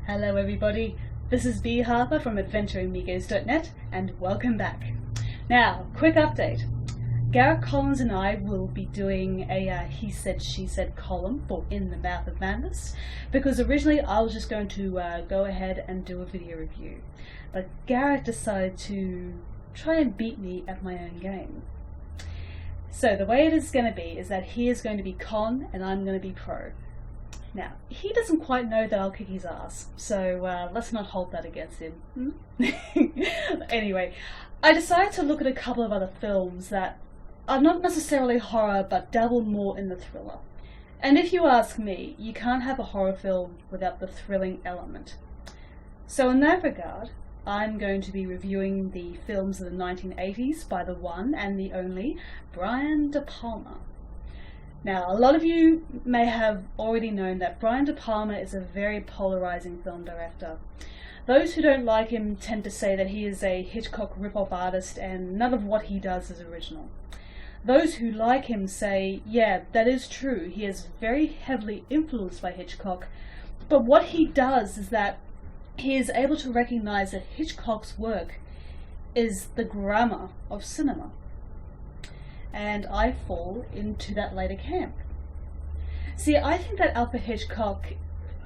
Hello everybody, this is Bea Harper from AdventuringMigos.net and welcome back. Now, quick update. Garrett Collins and I will be doing a He Said, She Said column for In the Mouth of Madness, because originally I was just going to go ahead and do a video review, but Garrett decided to try and beat me at my own game. So the way it is going to be is that he is going to be con and I'm going to be pro. Now, he doesn't quite know that I'll kick his ass, so let's not hold that against him. Anyway, I decided to look at a couple of other films that are not necessarily horror, but dabble more in the thriller. And if you ask me, you can't have a horror film without the thrilling element. So in that regard, I'm going to be reviewing the films of the 1980s by the one and the only Brian De Palma. Now, a lot of you may have already known that Brian De Palma is a very polarizing film director. Those who don't like him tend to say that he is a Hitchcock rip-off artist and none of what he does is original. Those who like him say, yeah, that is true, he is very heavily influenced by Hitchcock, but what he does is that he is able to recognize that Hitchcock's work is the grammar of cinema. And I fall into that later camp. See, I think that Alfred Hitchcock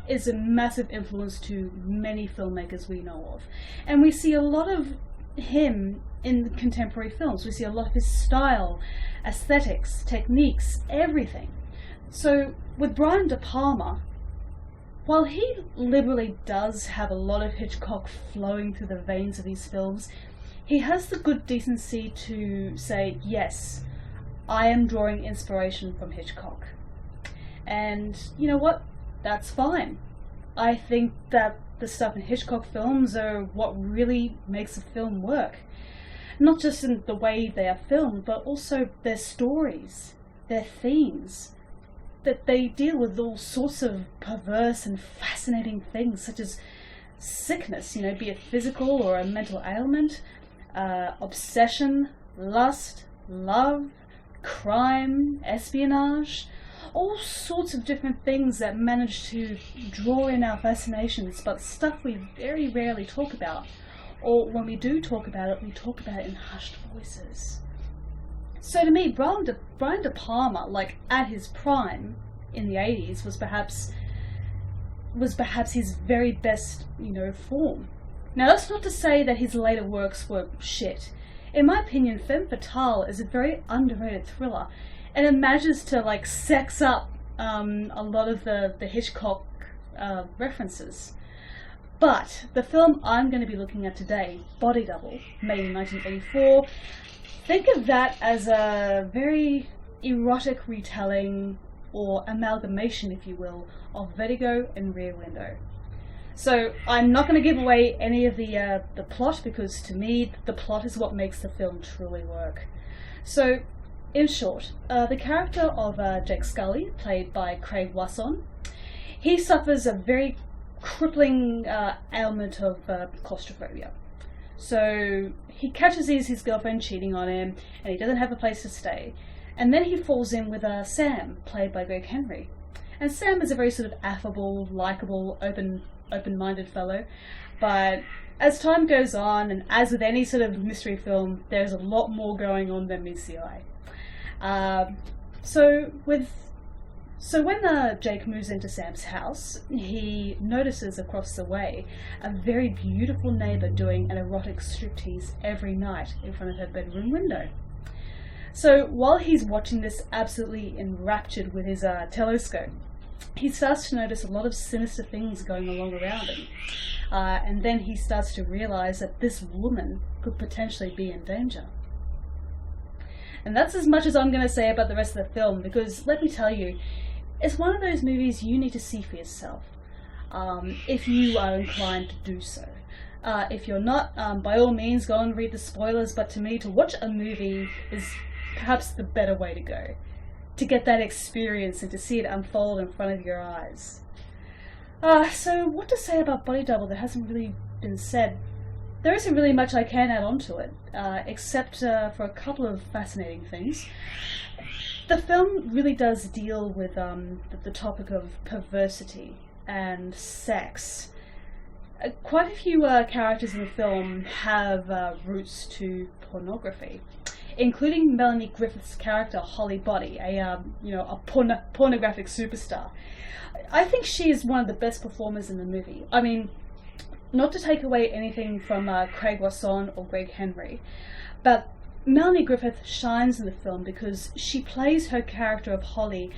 is a massive influence to many filmmakers we know of. And we see a lot of him in contemporary films. We see a lot of his style, aesthetics, techniques, everything. So with Brian De Palma, while he liberally does have a lot of Hitchcock flowing through the veins of these films, he has the good decency to say, yes, I am drawing inspiration from Hitchcock. And you know what? That's fine. I think that the stuff in Hitchcock films are what really makes a film work. Not just in the way they are filmed, but also their stories, their themes, that they deal with all sorts of perverse and fascinating things, such as sickness, be it physical or a mental ailment, obsession, lust, love, crime, espionage, all sorts of different things that manage to draw in our fascinations, but stuff we very rarely talk about. Or when we do talk about it, we talk about it in hushed voices. So to me, Brian De Palma, like at his prime in the 80s, was perhaps his very best, form. Now that's not to say that his later works were shit. In my opinion, Femme Fatale is a very underrated thriller, and it manages to sex up a lot of the Hitchcock references. But the film I'm going to be looking at today, Body Double, made in 1984, think of that as a very erotic retelling, or amalgamation, if you will, of Vertigo and Rear Window. So I'm not going to give away any of the plot, because to me the plot is what makes the film truly work. So in short, the character of Jake Scully, played by Craig Wasson, he suffers a very crippling ailment of claustrophobia. So he catches his girlfriend cheating on him, and he doesn't have a place to stay. And then he falls in with Sam, played by Greg Henry. And Sam is a very sort of affable, likable, open-minded fellow. But as time goes on, and as with any sort of mystery film, there's a lot more going on than meets the eye. So when Jake moves into Sam's house, he notices across the way a very beautiful neighbour doing an erotic striptease every night in front of her bedroom window. So while he's watching this, absolutely enraptured with his telescope, he starts to notice a lot of sinister things going along around him. And then he starts to realise that this woman could potentially be in danger. And that's as much as I'm going to say about the rest of the film, because let me tell you, it's one of those movies you need to see for yourself, if you are inclined to do so. If you're not, by all means go and read the spoilers, but to me, to watch a movie is perhaps the better way to go, to get that experience and to see it unfold in front of your eyes. So what to say about Body Double that hasn't really been said? There isn't really much I can add on to it, except for a couple of fascinating things. The film really does deal with the topic of perversity and sex Quite a few characters in the film have roots to pornography, including Melanie Griffith's character Holly Body, a pornographic superstar. I think she is one of the best performers in the movie. I mean, not to take away anything from Craig Wasson or Greg Henry, but Melanie Griffith shines in the film because she plays her character of Holly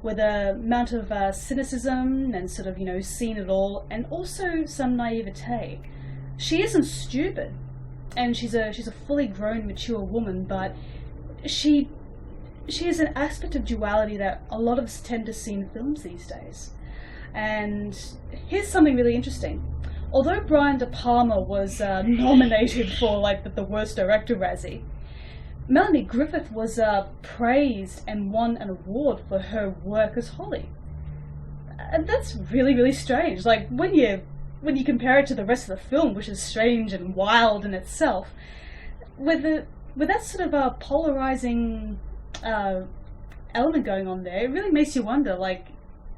with a amount of cynicism and sort of, seen it all, and also some naivete. She isn't stupid, and she's a fully grown, mature woman, but she has an aspect of duality that a lot of us tend to see in films these days. And here's something really interesting. Although Brian De Palma was nominated for the worst director Razzie, Melanie Griffith was praised and won an award for her work as Holly. And that's really, really strange. Like, when you compare it to the rest of the film, which is strange and wild in itself, with that sort of a polarizing element going on there, it really makes you wonder,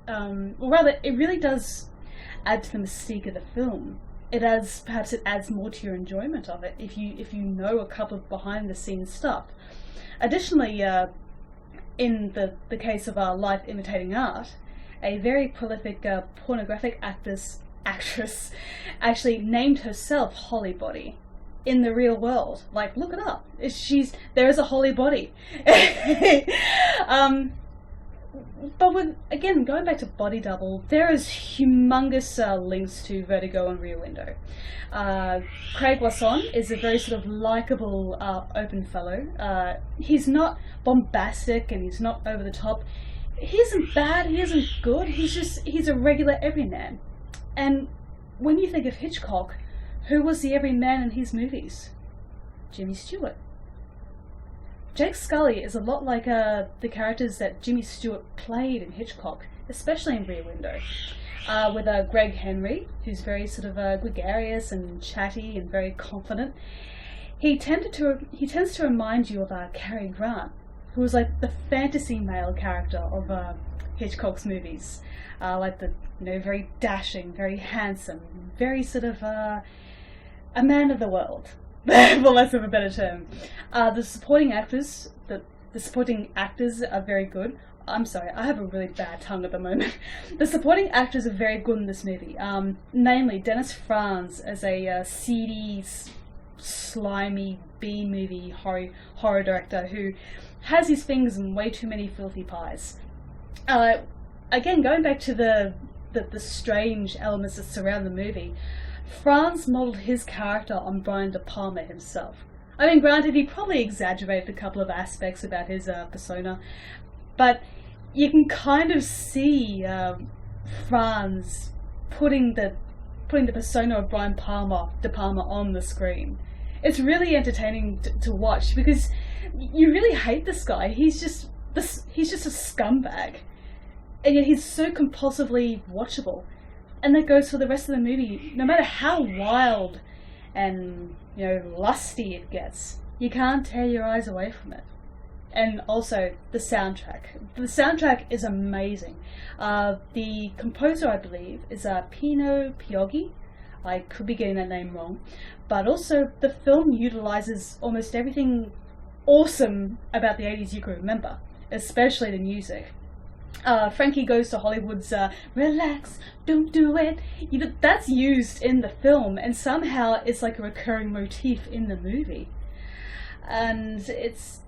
it really does add to the mystique of the film. Perhaps it adds more to your enjoyment of it if you know a couple of behind the scenes stuff. Additionally, in the case of Life Imitating Art, a very prolific pornographic actress actually named herself Holly Body in the real world. Like, look it up. There is a Holly Body. But going back to Body Double, there is humongous links to Vertigo and Rear Window. Craig Wasson is a very sort of likeable, open fellow. He's not bombastic and he's not over the top. He isn't bad, he isn't good, he's a regular everyman. And when you think of Hitchcock, who was the everyman in his movies? Jimmy Stewart. Jake Scully is a lot like the characters that Jimmy Stewart played in Hitchcock, especially in Rear Window, with Greg Henry, who's very sort of gregarious and chatty and very confident. He tends to remind you of Cary Grant, who was like the fantasy male character of Hitchcock's movies, very dashing, very handsome, very sort of a man of the world. For less of a better term. The supporting actors are very good. I'm sorry, I have a really bad tongue at the moment. The supporting actors are very good in this movie. Namely, Dennis Franz as a seedy, slimy B-movie horror director who has his fingers in way too many filthy pies. Again, going back to the strange elements that surround the movie, Franz modelled his character on Brian De Palma himself. I mean, granted, he probably exaggerated a couple of aspects about his persona, but you can kind of see Franz putting the persona of Brian De Palma on the screen. It's really entertaining to watch because you really hate this guy. He's just a scumbag, and yet he's so compulsively watchable. And that goes for the rest of the movie. No matter how wild and lusty it gets, you can't tear your eyes away from it. And also the soundtrack. The soundtrack is amazing. The composer, I believe, is Pino Pioggi. I could be getting that name wrong. But also the film utilizes almost everything awesome about the 80s you could remember, especially the music. Frankie Goes to Hollywood's relax, don't do it. That's used in the film, and somehow it's like a recurring motif in the movie. And it's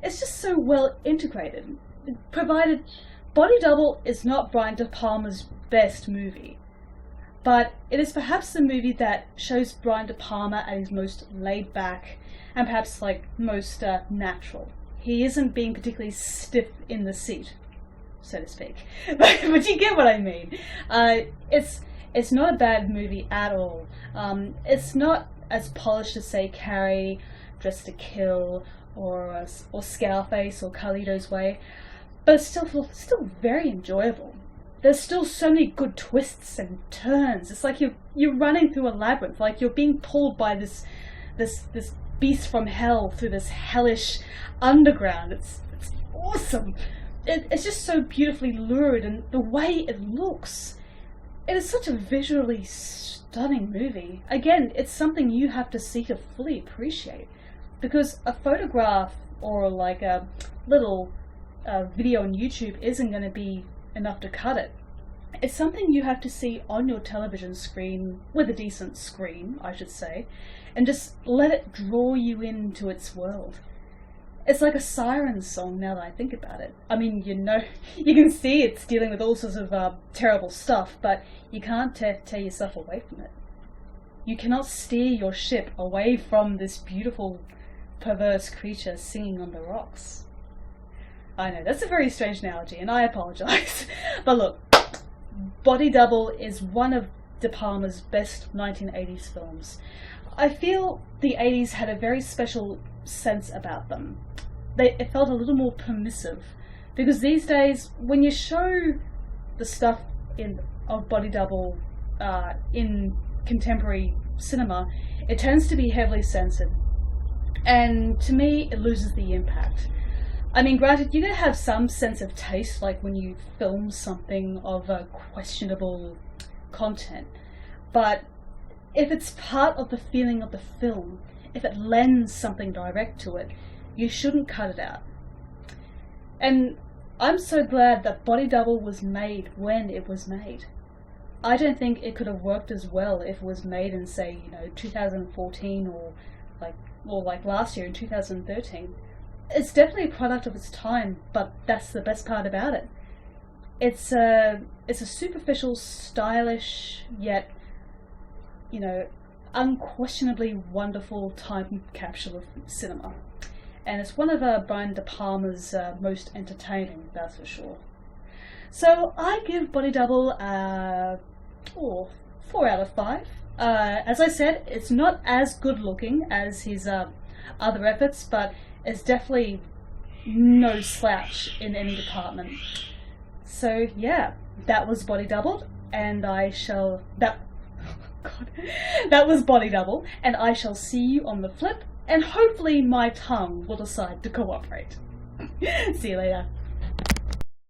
just so well integrated. Provided Body Double is not Brian De Palma's best movie, but it is perhaps the movie that shows Brian De Palma at his most laid back and perhaps most natural. He isn't being particularly stiff in the seat, so to speak. But you get what I mean. It's not a bad movie at all. It's not as polished as, say, Carrie, Dressed to Kill, or Scarface, or Carlito's Way, but it's still very enjoyable. There's still so many good twists and turns. It's like you're running through a labyrinth, like you're being pulled by this beast from hell through this hellish underground. It's awesome. It's just so beautifully lurid, and the way it looks, it is such a visually stunning movie. Again, it's something you have to see to fully appreciate, because a photograph or like a little video on YouTube isn't going to be enough to cut it. It's something you have to see on your television screen, with a decent screen, I should say, and just let it draw you into its world. It's like a siren song now that I think about it. I mean, you know, you can see it's dealing with all sorts of terrible stuff, but you can't tear yourself away from it. You cannot steer your ship away from this beautiful, perverse creature singing on the rocks. I know, that's a very strange analogy, and I apologise. But look, Body Double is one of De Palma's best 1980s films. I feel the 80s had a very special sense about them. It felt a little more permissive, because these days, when you show the stuff of Body Double in contemporary cinema, it tends to be heavily censored, and to me, it loses the impact. I mean, granted, you're going to have some sense of taste, like when you film something of a questionable content, but if it's part of the feeling of the film, if it lends something direct to it, you shouldn't cut it out. And I'm so glad that Body Double was made when it was made. I don't think it could have worked as well if it was made in, say, 2014 or like last year in 2013. It's definitely a product of its time, but that's the best part about it. It's a superficial, stylish, yet, unquestionably wonderful time capsule of cinema. And it's one of Brian De Palma's most entertaining, that's for sure. So I give Body Double 4 out of 5. As I said, it's not as good looking as his other efforts, but it's definitely no slouch in any department. So yeah, that was Body Double, and that was Body Double, and I shall see you on the flip, and hopefully my tongue will decide to cooperate. See you later.